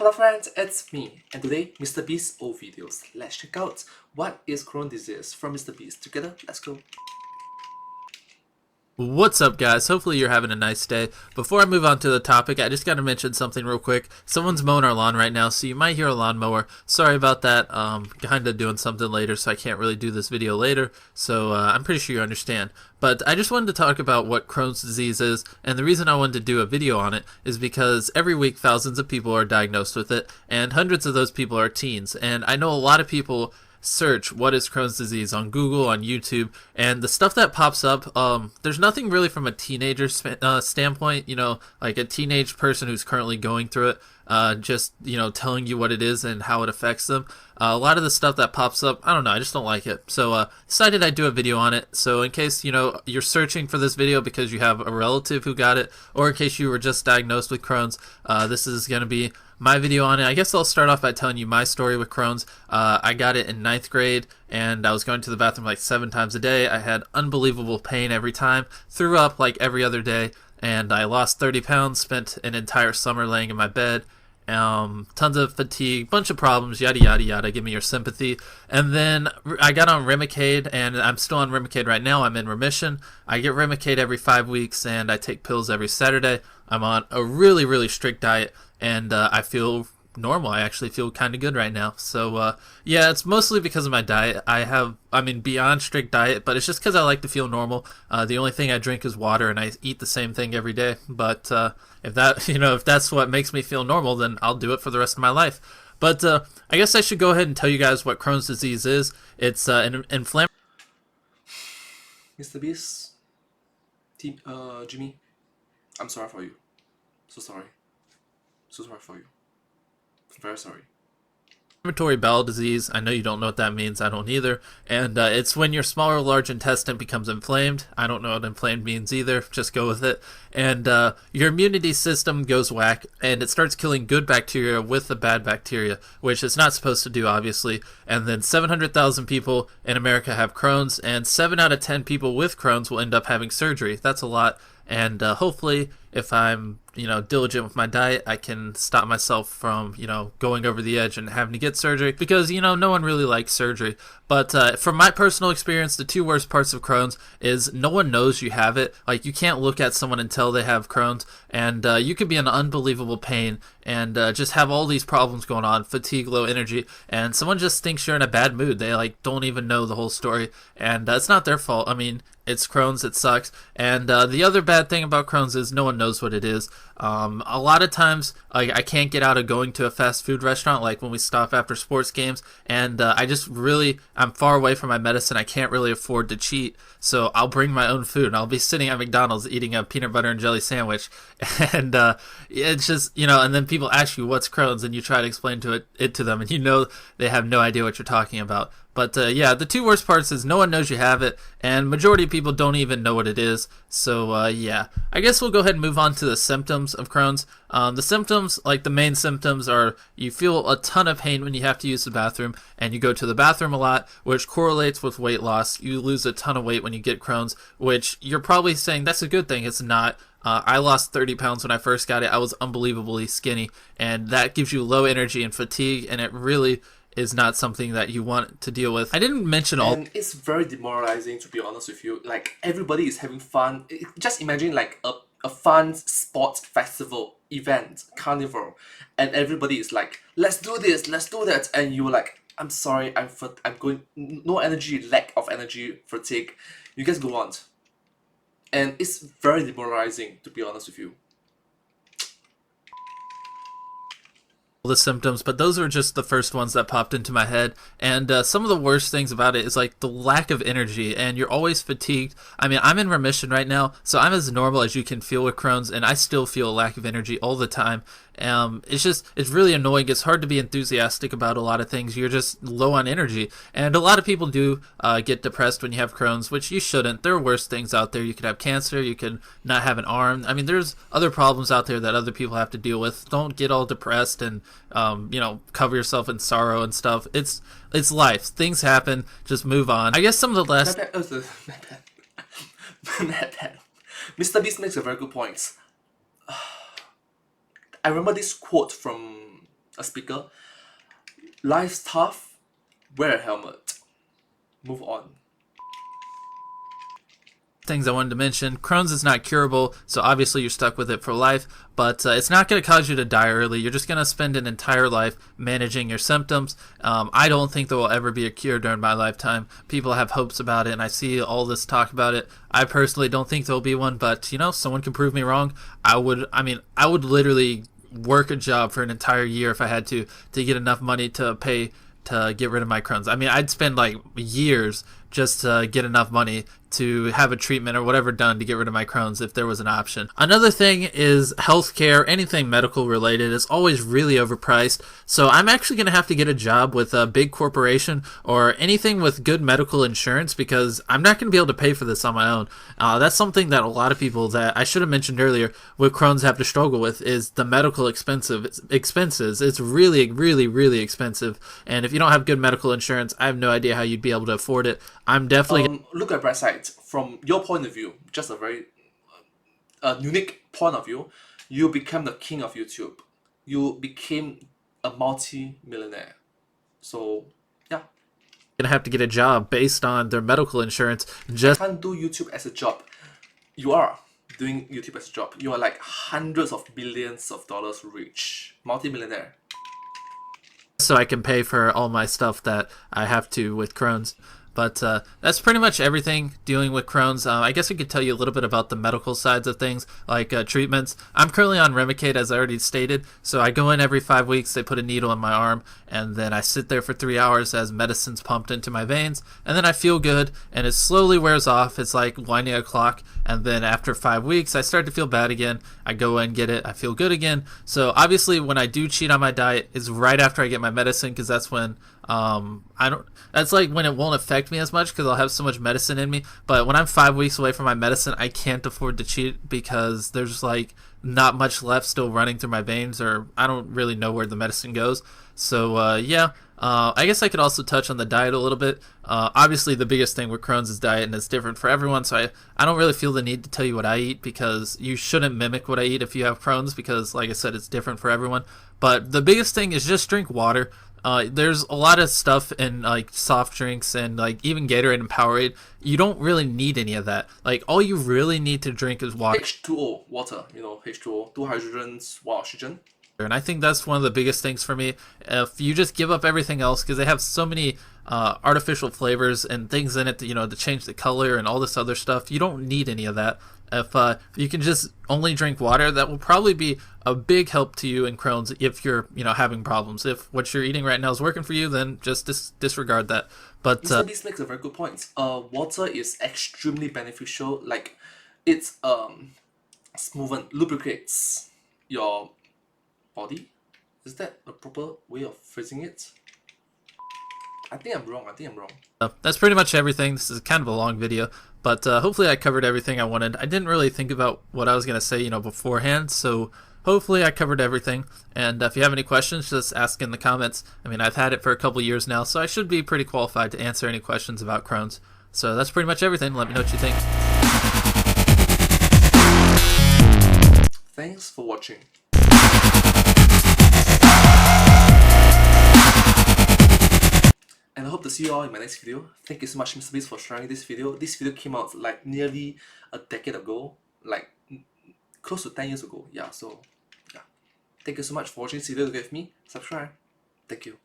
Hello friends, it's me, and today Mr. Beast's old videos. Let's check out what is Crohn disease from Mr. Beast. Together, let's go. What's up, guys? Hopefully you're having a nice day. Before I move on to the topic, I just got to mention something real quick. Someone's mowing our lawn right now, so you might hear a lawnmower. Sorry about that. Kind of doing something later, so I can't really do this video later. So I'm pretty sure you understand. But I just wanted to talk about what Crohn's disease is, and the reason I wanted to do a video on it is because every week thousands of people are diagnosed with it, and hundreds of those people are teens. And I know a lot of people search what is Crohn's disease on Google, on YouTube, and the stuff that pops up, there's nothing really from a teenager standpoint, like a teenage person who's currently going through it, just, telling you what it is and how it affects them. A lot of the stuff that pops up, I don't know, I just don't like it. So, decided I'd do a video on it. So in case, you're searching for this video because you have a relative who got it, or in case you were just diagnosed with Crohn's, this is going to be my video on it. I guess I'll start off by telling you my story with Crohn's. I got it in 9th grade, and I was going to the bathroom like 7 times a day. I had unbelievable pain every time, threw up like every other day, and I lost 30 pounds, spent an entire summer laying in my bed. Tons of fatigue, bunch of problems, yada yada yada, give me your sympathy. And then I got on Remicade, and I'm still on Remicade right now. I'm in remission. I get Remicade every 5 weeks, and I take pills every Saturday. I'm on a really, really strict diet, and I feel normal. I actually feel kind of good right now. So yeah, it's mostly because of my diet. Beyond strict diet, but it's just because I like to feel normal. The only thing I drink is water, and I eat the same thing every day. But if that's what makes me feel normal, then I'll do it for the rest of my life. But I guess I should go ahead and tell you guys what Crohn's disease is. It's an inflammatory. Mr. Beast, team, Jimmy, I'm sorry for you. So sorry. So sorry for you. Very sorry. Inflammatory bowel disease. I know you don't know what that means. I don't either. And it's when your small or large intestine becomes inflamed. I don't know what inflamed means either. Just go with it. And your immunity system goes whack, and it starts killing good bacteria with the bad bacteria, which it's not supposed to do, obviously. And then 700,000 people in America have Crohn's, and 7 out of 10 people with Crohn's will end up having surgery. That's a lot. And hopefully, if I'm diligent with my diet, I can stop myself from going over the edge and having to get surgery, because no one really likes surgery. But from my personal experience, the 2 worst parts of Crohn's is no one knows you have it. Like, you can't look at someone and tell they have Crohn's, and you could be in unbelievable pain and just have all these problems going on, fatigue, low energy, and someone just thinks you're in a bad mood. They don't even know the whole story, and it's not their fault. I mean, it's Crohn's, it sucks. And the other bad thing about Crohn's is no one knows what it is. A lot of times, I can't get out of going to a fast food restaurant, like when we stop after sports games, and I'm far away from my medicine. I can't really afford to cheat, so I'll bring my own food, and I'll be sitting at McDonald's eating a peanut butter and jelly sandwich, and it's just, and then people ask you what's Crohn's, and you try to explain it to them, and they have no idea what you're talking about. But yeah, the 2 worst parts is no one knows you have it, and majority of people don't even know what it is. So yeah, I guess we'll go ahead and move on to the symptoms of Crohn's. The symptoms, like the main symptoms, are you feel a ton of pain when you have to use the bathroom, and you go to the bathroom a lot, which correlates with weight loss. You lose a ton of weight when you get Crohn's, which you're probably saying that's a good thing. It's not. I lost 30 pounds when I first got it. I was unbelievably skinny, and that gives you low energy and fatigue, and it really is not something that you want to deal with. I didn't mention all. And it's very demoralizing, to be honest with you. Like, everybody is having fun. Just imagine like a fun sports festival event, carnival, and everybody is like, let's do this, let's do that, and you're like, I'm sorry, I'm going, no energy, lack of energy, fatigue. You guys go on. And it's very demoralizing, to be honest with you. The symptoms, but those are just the first ones that popped into my head. And some of the worst things about it is like the lack of energy, and you're always fatigued. I mean, I'm in remission right now, so I'm as normal as you can feel with Crohn's, and I still feel a lack of energy all the time. It's really annoying. It's hard to be enthusiastic about a lot of things. You're just low on energy, and a lot of people do get depressed when you have Crohn's, which you shouldn't. There are worse things out there. You could have cancer. You could not have an arm. I mean, there's other problems out there that other people have to deal with. Don't get all depressed and cover yourself in sorrow and stuff. It's life. Things happen. Just move on. I guess some of the last. My bad. My bad. Mr. Beast makes a very good point. I remember this quote from a speaker. Life's tough. Wear a helmet. Move on. Things I wanted to mention. Crohn's is not curable, so obviously you're stuck with it for life, but it's not going to cause you to die early. You're just going to spend an entire life managing your symptoms. I don't think there will ever be a cure during my lifetime. People have hopes about it, and I see all this talk about it. I personally don't think there will be one, but, someone can prove me wrong. I would literally work a job for an entire year if I had to get enough money to pay to get rid of my Crohn's. I'd spend like years just to get enough money to have a treatment or whatever done to get rid of my Crohn's if there was an option. Another thing is healthcare. Anything medical related is always really overpriced. So I'm actually going to have to get a job with a big corporation or anything with good medical insurance because I'm not going to be able to pay for this on my own. That's something that a lot of people that I should have mentioned earlier with Crohn's have to struggle with is the medical expenses. It's really, really, really expensive. And if you don't have good medical insurance, I have no idea how you'd be able to afford it. I'm definitely look at bright side. From your point of view, just a very unique point of view, you became the king of YouTube. You became a multi-millionaire. So yeah, gonna have to get a job based on their medical insurance. Just you can't do YouTube as a job. You are doing YouTube as a job. You are like hundreds of billions of dollars rich, multi-millionaire. so I can pay for all my stuff that I have to with Crohn's. But that's pretty much everything dealing with Crohn's. I guess I could tell you a little bit about the medical sides of things, like treatments. I'm currently on Remicade, as I already stated. So I go in every 5 weeks, they put a needle in my arm, and then I sit there for 3 hours as medicine's pumped into my veins, and then I feel good, and it slowly wears off. It's like winding a clock, and then after 5 weeks, I start to feel bad again. I go in, get it, I feel good again. So obviously, when I do cheat on my diet, is right after I get my medicine, because that's when that's like when it won't affect me as much because I'll have so much medicine in me. But when I'm 5 weeks away from my medicine, I can't afford to cheat because there's like not much left still running through my veins, or I don't really know where the medicine goes. So I guess I could also touch on the diet a little bit. Obviously the biggest thing with Crohn's is diet, and it's different for everyone, so I don't really feel the need to tell you what I eat because you shouldn't mimic what I eat if you have Crohn's because, like I said, it's different for everyone. But the biggest thing is just drink water. There's a lot of stuff in like soft drinks and like even Gatorade and Powerade. You don't really need any of that. Like all you really need to drink is water. H2O, water, H2O, 2 hydrogens, 1 oxygen. And I think that's one of the biggest things for me. If you just give up everything else, because they have so many artificial flavors and things in it, to change the color and all this other stuff, you don't need any of that. If you can just only drink water, that will probably be a big help to you in Crohn's if you're, having problems. If what you're eating right now is working for you, then just disregard that. But Mr. Beast makes a very good point. Water is extremely beneficial. Like, it's smoothens, lubricates your body. Is that a proper way of phrasing it? I think I'm wrong. That's pretty much everything. This is kind of a long video, but hopefully I covered everything I wanted. I didn't really think about what I was going to say, beforehand, so hopefully I covered everything. And if you have any questions, just ask in the comments. I've had it for a couple years now, so I should be pretty qualified to answer any questions about Crohn's. So that's pretty much everything. Let me know what you think. Thanks for watching. And I hope to see you all in my next video. Thank you so much, Mr. Beast, for sharing this video. This video came out like nearly a decade ago, like close to 10 years ago. Yeah, so yeah. Thank you so much for watching this video with me. Subscribe. Thank you.